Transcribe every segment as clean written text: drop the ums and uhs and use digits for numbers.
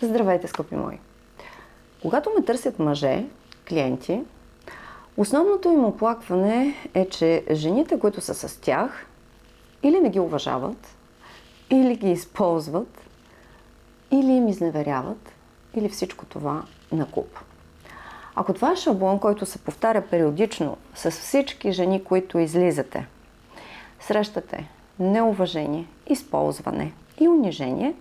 Здравейте, скъпи мои! Когато ме търсят мъже, клиенти, основното им оплакване е, че жените, които са с тях, или не ги уважават, или ги използват, или им изневеряват, или всичко това накуп. Ако това е шаблон, който се повтаря периодично с всички жени, които излизате, срещате неуважение, използване и унижение,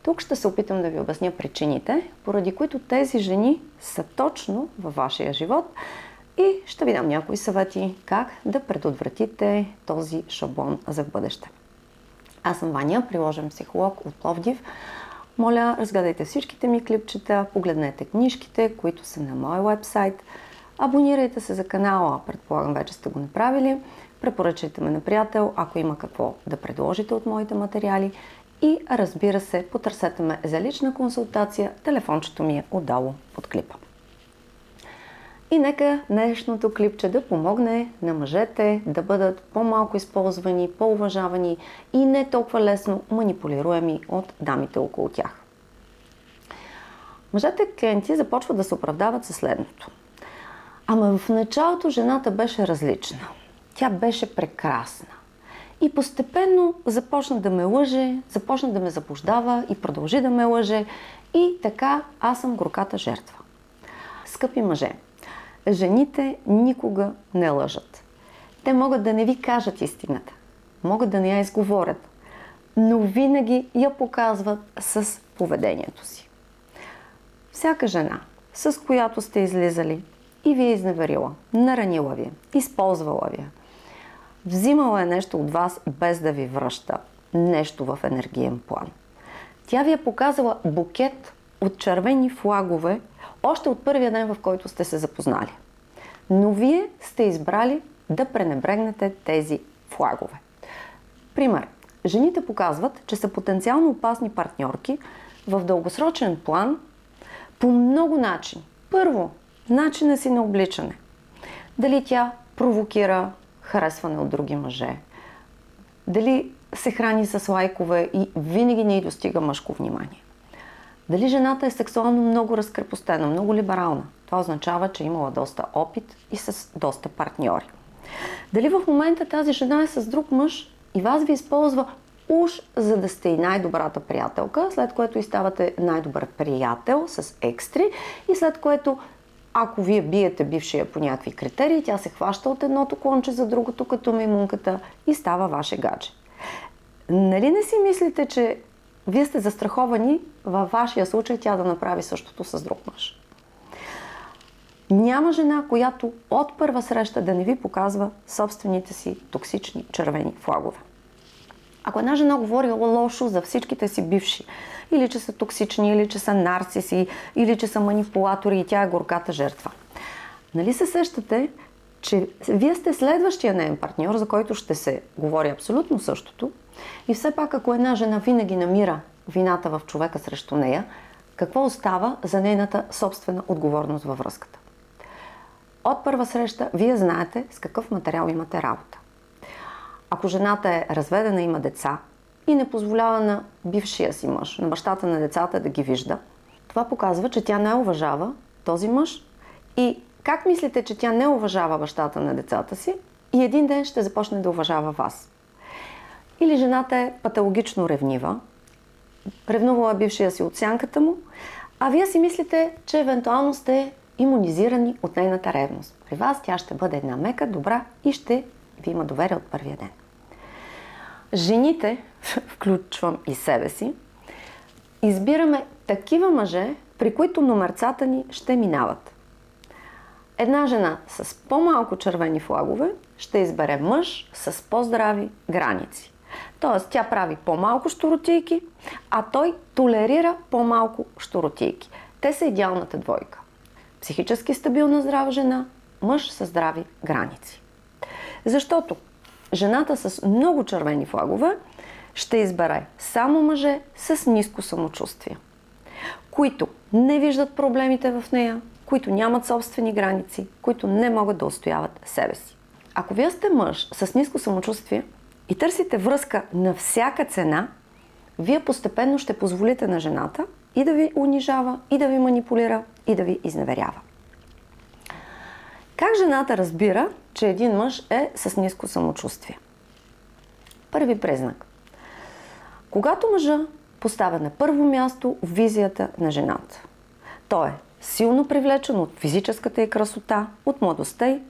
тук ще се опитам да ви обясня причините, поради които тези жени са точно във вашия живот и ще ви дам някои съвети как да предотвратите този шаблон за в бъдеще. Аз съм Ваня, приложен психолог от Пловдив. Моля, разгледайте всичките ми клипчета, погледнете книжките, които са на моя уебсайт. Абонирайте се за канала, предполагам вече сте го направили. Препоръчайте ме на приятел, ако има какво да предложите от моите материали. И разбира се, потърсете ме за лична консултация. Телефончето ми е отдолу под клипа. И нека днешното клипче да помогне на мъжете да бъдат по-малко използвани, по-уважавани и не толкова лесно манипулируеми от дамите около тях. Мъжете клиенти започват да се оправдават със следното. Ама в началото жената беше различна. Тя беше прекрасна. И постепенно започна да ме лъже, започна да ме заблуждава и продължи да ме лъже. И така аз съм горката жертва. Скъпи мъже, жените никога не лъжат. Те могат да не ви кажат истината, могат да не я изговорят, но винаги я показват с поведението си. Всяка жена, с която сте излизали и ви е изневерила, наранила ви, използвала ви, взимала е нещо от вас без да ви връща нещо в енергиен план. Тя ви е показала букет от червени флагове още от първия ден, в който сте се запознали. Но вие сте избрали да пренебрегнете тези флагове. Пример. Жените показват, че са потенциално опасни партньорки в дългосрочен план по много начини. Първо, начина си на обличане. Дали тя провокира харесване от други мъже, дали се храни с лайкове и винаги не й достига мъжко внимание. Дали жената е сексуално много разкрепостена, много либерална. Това означава, че е имала доста опит и с доста партньори. Дали в момента тази жена е с друг мъж и вас ви използва уж за да сте и най-добрата приятелка, след което и ставате най-добър приятел с екстри и след което ако вие биете бившия по някакви критерии, тя се хваща от едното клонче за другото като маймунката и става ваше гадже. Нали не си мислите, че вие сте застраховани във вашия случай тя да направи същото с друг мъж? Няма жена, която от първа среща да не ви показва собствените си токсични червени флагове. Ако една жена говори лошо за всичките си бивши, или че са токсични, или че са нарциси, или че са манипулатори и тя е горката жертва. Нали се сещате, че вие сте следващия неин партньор, за който ще се говори абсолютно същото и все пак ако една жена винаги намира вината в човека срещу нея, какво остава за нейната собствена отговорност във връзката? От първа среща вие знаете с какъв материал имате работа. Ако жената е разведена, има деца и не позволява на бившия си мъж, на бащата на децата да ги вижда, това показва, че тя не уважава този мъж и как мислите, че тя не уважава бащата на децата си и един ден ще започне да уважава вас? Или жената е патологично ревнива, ревнувала бившия си от сянката му, а вие си мислите, че евентуално сте имунизирани от нейната ревност. При вас тя ще бъде една мека, добра и ще ви има доверие от първия ден. Жените, включвам и себе си, избираме такива мъже, при които номерцата ни ще минават. Една жена с по-малко червени флагове ще избере мъж с по-здрави граници. Тоест, тя прави по-малко щуротийки, а той толерира по-малко щуротийки. Те са идеалната двойка. Психически стабилна здрава жена, мъж с здрави граници. Защото жената с много червени флагове ще избере само мъже с ниско самочувствие, които не виждат проблемите в нея, които нямат собствени граници, които не могат да устояват себе си. Ако вие сте мъж с ниско самочувствие и търсите връзка на всяка цена, вие постепенно ще позволите на жената и да ви унижава, и да ви манипулира, и да ви изневерява. Как жената разбира, че един мъж е с ниско самочувствие? Първи признак. Когато мъжа поставя на първо място визията на жената. Той е силно привлечен от физическата й красота, от младостта й,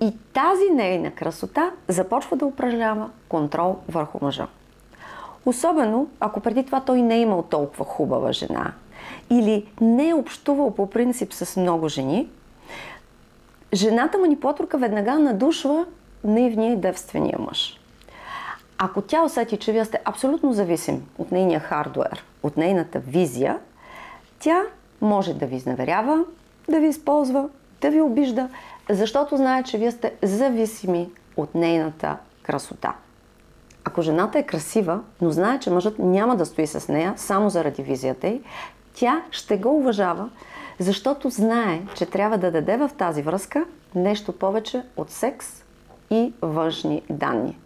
и тази нейна красота започва да упражнява контрол върху мъжа. Особено, ако преди това той не е имал толкова хубава жена или не е общувал по принцип с много жени, жената манипулаторка веднага надушва наивния и девствения мъж. Ако тя усети, че вие сте абсолютно зависим от нейния хардуер, от нейната визия, тя може да ви изневерява, да ви използва, да ви обижда, защото знае, че вие сте зависими от нейната красота. Ако жената е красива, но знае, че мъжът няма да стои с нея само заради визията й, тя ще го уважава, защото знае, че трябва да даде в тази връзка нещо повече от секс и външни данни.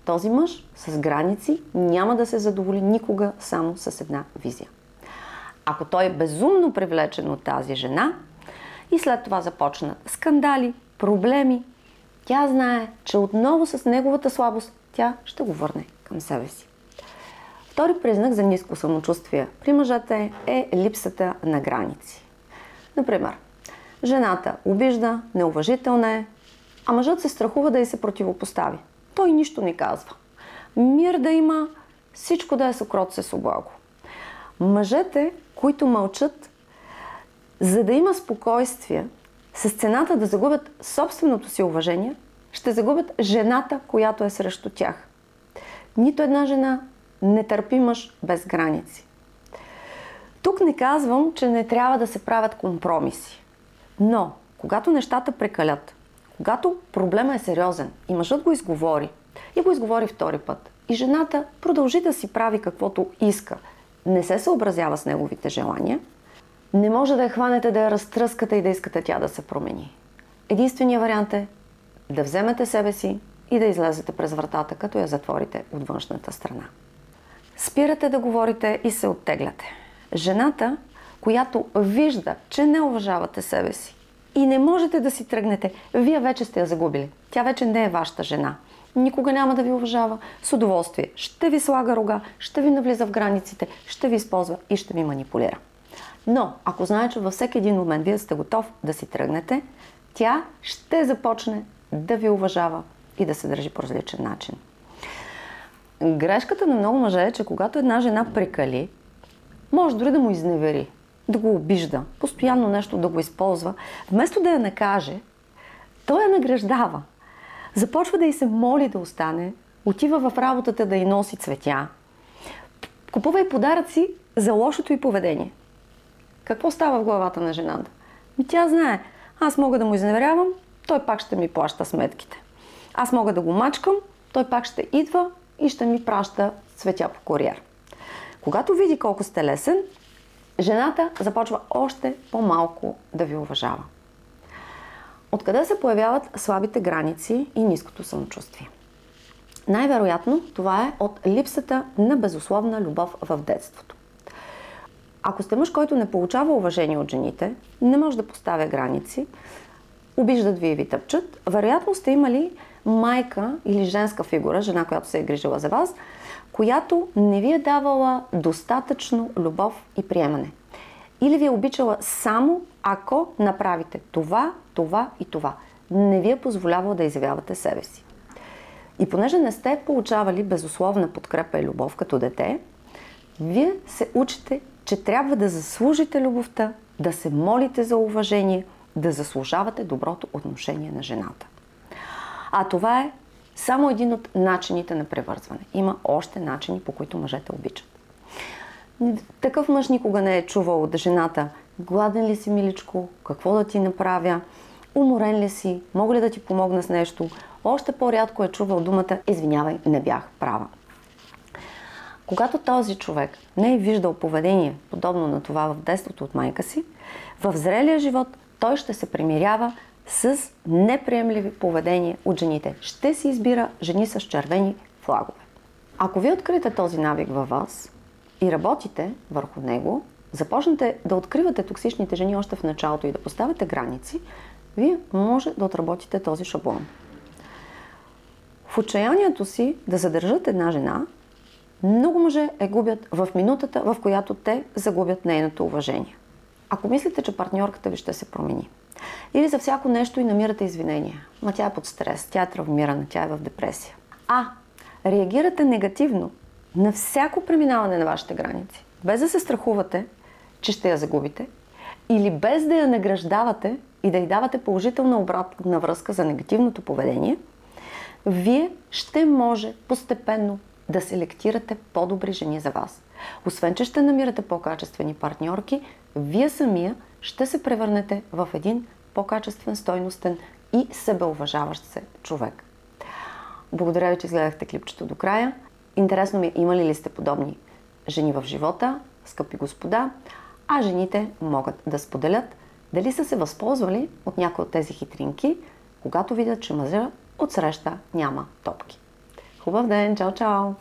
Този мъж с граници няма да се задоволи никога само с една визия. Ако той е безумно привлечен от тази жена и след това започнат скандали, проблеми, тя знае, че отново с неговата слабост тя ще го върне към себе си. Втори признак за ниско самочувствие при мъжете е липсата на граници. Например, жената обижда, неуважителна е, а мъжът се страхува да й се противопостави. Той нищо не казва. Мир да има, всичко да е с кротце с облаго. Мъжете, които мълчат, за да има спокойствие, с цената да загубят собственото си уважение, ще загубят жената, която е срещу тях. Нито една жена не търпи мъж без граници. Тук не казвам, че не трябва да се правят компромиси. Но, когато нещата прекалят, когато проблема е сериозен и мъжът го изговори, и го изговори втори път, и жената продължи да си прави каквото иска, не се съобразява с неговите желания, не може да я хванете, да я разтръскате и да искате тя да се промени. Единственият вариант е да вземете себе си и да излезете през вратата, като я затворите от външната страна. Спирате да говорите и се оттегляте. Жената, която вижда, че не уважавате себе си и не можете да си тръгнете, вие вече сте я загубили. Тя вече не е вашата жена. Никога няма да ви уважава, с удоволствие ще ви слага рога, ще ви навлиза в границите, ще ви използва и ще ви манипулира. Но, ако знае, че във всеки един момент вие сте готов да си тръгнете, тя ще започне да ви уважава и да се държи по различен начин. Грешката на много мъже е, че когато една жена прекали, може дори да му изневери, да го обижда, постоянно нещо да го използва. Вместо да я накаже, той я награждава. Започва да й се моли да остане, отива в работата да й носи цветя, купува и подаръци за лошото й поведение. Какво става в главата на жената? Тя знае, аз мога да му изневерявам, той пак ще ми плаща сметките. Аз мога да го мачкам, той пак ще идва и ще ми праща цветя по куриер. Когато види колко сте лесен, жената започва още по-малко да ви уважава. Откъде се появяват слабите граници и ниското самочувствие? Най-вероятно това е от липсата на безусловна любов в детството. Ако сте мъж, който не получава уважение от жените, не може да поставя граници, обиждат ви и ви тъпчат, вероятно сте имали майка или женска фигура, жена, която се е грижила за вас, която не ви е давала достатъчно любов и приемане. Или ви е обичала само ако направите това, това и това. Не ви е позволявала да изявявате себе си. И понеже не сте получавали безусловна подкрепа и любов като дете, вие се учите, че трябва да заслужите любовта, да се молите за уважение, да заслужавате доброто отношение на жената. А това е само един от начините на превързване. Има още начини, по които мъжете обичат. Такъв мъж никога не е чувал от жената: гладен ли си, миличко, какво да ти направя, уморен ли си, мога ли да ти помогна с нещо. Още по-рядко е чувал думата: извинявай, не бях права. Когато този човек не е виждал поведение, подобно на това в детството от майка си, в зрелия живот той ще се примирява с неприемливи поведения от жените. Ще си избира жени с червени флагове. Ако ви откриете този навик във вас, и работите върху него, започнете да откривате токсичните жени още в началото и да поставяте граници, вие може да отработите този шаблон. В отчаянието си да задържат една жена, много мъже я губят в минутата, в която те загубят нейното уважение. Ако мислите, че партньорката ви ще се промени, или за всяко нещо и намирате извинения, ма тя е под стрес, тя е травмирана, тя е в депресия. Реагирате негативно на всяко преминаване на вашите граници, без да се страхувате, че ще я загубите, или без да я награждавате и да й давате положителна обратна връзка за негативното поведение, вие ще може постепенно да селектирате по-добри жени за вас. Освен, че ще намирате по-качествени партньорки, вие самия ще се превърнете в един по-качествен, стойностен и себеуважаващ се човек. Благодаря ви, че изгледахте клипчето до края. Интересно ми е, имали ли сте подобни жени в живота, скъпи господа, а жените могат да споделят дали са се възползвали от някои от тези хитринки, когато видят, че мъжа отсреща няма топки. Хубав ден! Чао, чао!